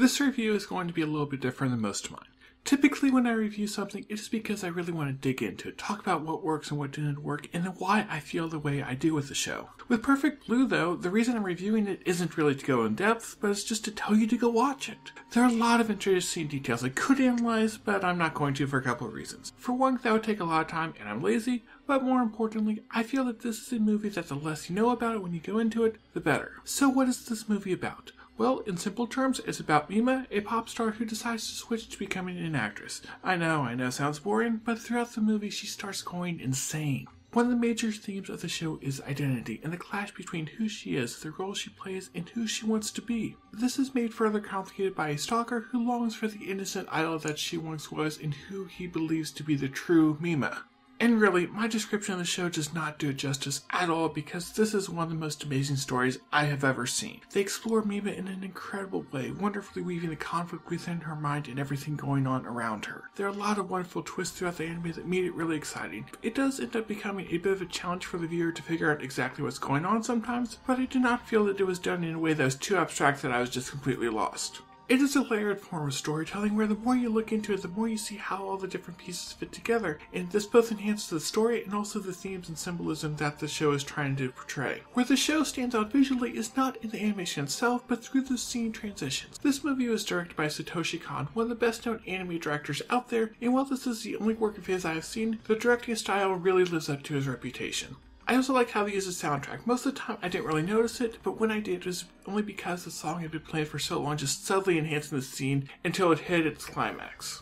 This review is going to be a little bit different than most of mine. Typically when I review something, it is because I really want to dig into it, talk about what works and what didn't work, and then why I feel the way I do with the show. With Perfect Blue though, the reason I'm reviewing it isn't really to go in depth, but it's just to tell you to go watch it. There are a lot of interesting details I could analyze, but I'm not going to for a couple of reasons. For one, that would take a lot of time and I'm lazy, but more importantly, I feel that this is a movie that the less you know about it when you go into it, the better. So what is this movie about? Well, in simple terms, it's about Mima, a pop star who decides to switch to becoming an actress. I know, sounds boring, but throughout the movie she starts going insane. One of the major themes of the show is identity and the clash between who she is, the role she plays, and who she wants to be. This is made further complicated by a stalker who longs for the innocent idol that she once was and who he believes to be the true Mima. And really, my description of the show does not do it justice at all because this is one of the most amazing stories I have ever seen. They explore Mima in an incredible way, wonderfully weaving the conflict within her mind and everything going on around her. There are a lot of wonderful twists throughout the anime that made it really exciting. It does end up becoming a bit of a challenge for the viewer to figure out exactly what's going on sometimes, but I did not feel that it was done in a way that was too abstract that I was just completely lost. It is a layered form of storytelling where the more you look into it, the more you see how all the different pieces fit together, and this both enhances the story and also the themes and symbolism that the show is trying to portray. Where the show stands out visually is not in the animation itself, but through the scene transitions. This movie was directed by Satoshi Kon, one of the best known anime directors out there, and while this is the only work of his I have seen, the directing style really lives up to his reputation. I also like how they use the soundtrack. Most of the time I didn't really notice it, but when I did, it was only because the song had been played for so long, just subtly enhancing the scene until it hit its climax.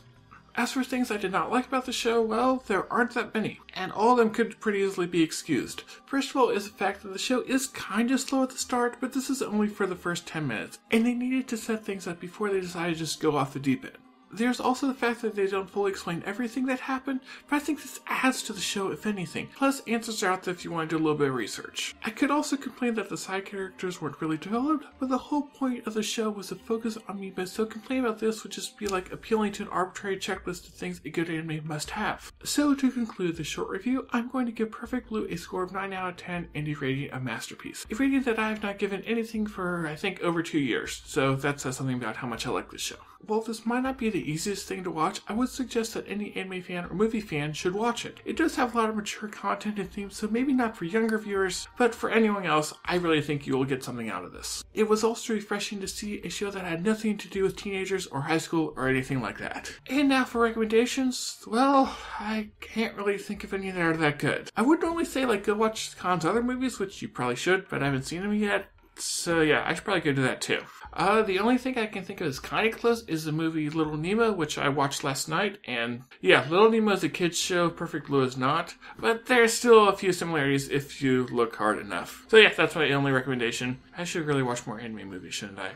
As for things I did not like about the show, well, there aren't that many, and all of them could pretty easily be excused. First of all is the fact that the show is kinda slow at the start, but this is only for the first 10 minutes, and they needed to set things up before they decided to just go off the deep end. There's also the fact that they don't fully explain everything that happened, but I think this adds to the show if anything. Plus, answers are out there if you want to do a little bit of research. I could also complain that the side characters weren't really developed, but the whole point of the show was to focus on Mima, so complaining about this would just be like appealing to an arbitrary checklist of things a good anime must have. So to conclude this short review, I'm going to give Perfect Blue a score of 9 out of 10 and a rating of masterpiece. A rating that I have not given anything for, I think, over 2 years, so that says something about how much I like this show. While this might not be the easiest thing to watch, I would suggest that any anime fan or movie fan should watch it. It does have a lot of mature content and themes, so maybe not for younger viewers, but for anyone else, I really think you will get something out of this. It was also refreshing to see a show that had nothing to do with teenagers or high school or anything like that. And now for recommendations, well, I can't really think of any that are that good. I would normally say go watch Khan's other movies, which you probably should, but I haven't seen them yet. So yeah, I should probably go do that too. The only thing I can think of is kind of close is the movie Little Nemo, which I watched last night, and yeah, Little Nemo is a kid's show, Perfect Blue is not, but there's still a few similarities if you look hard enough. So yeah, that's my only recommendation. I should really watch more anime movies, shouldn't I?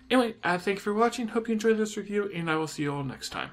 Anyway, thank you for watching, hope you enjoyed this review, and I will see you all next time.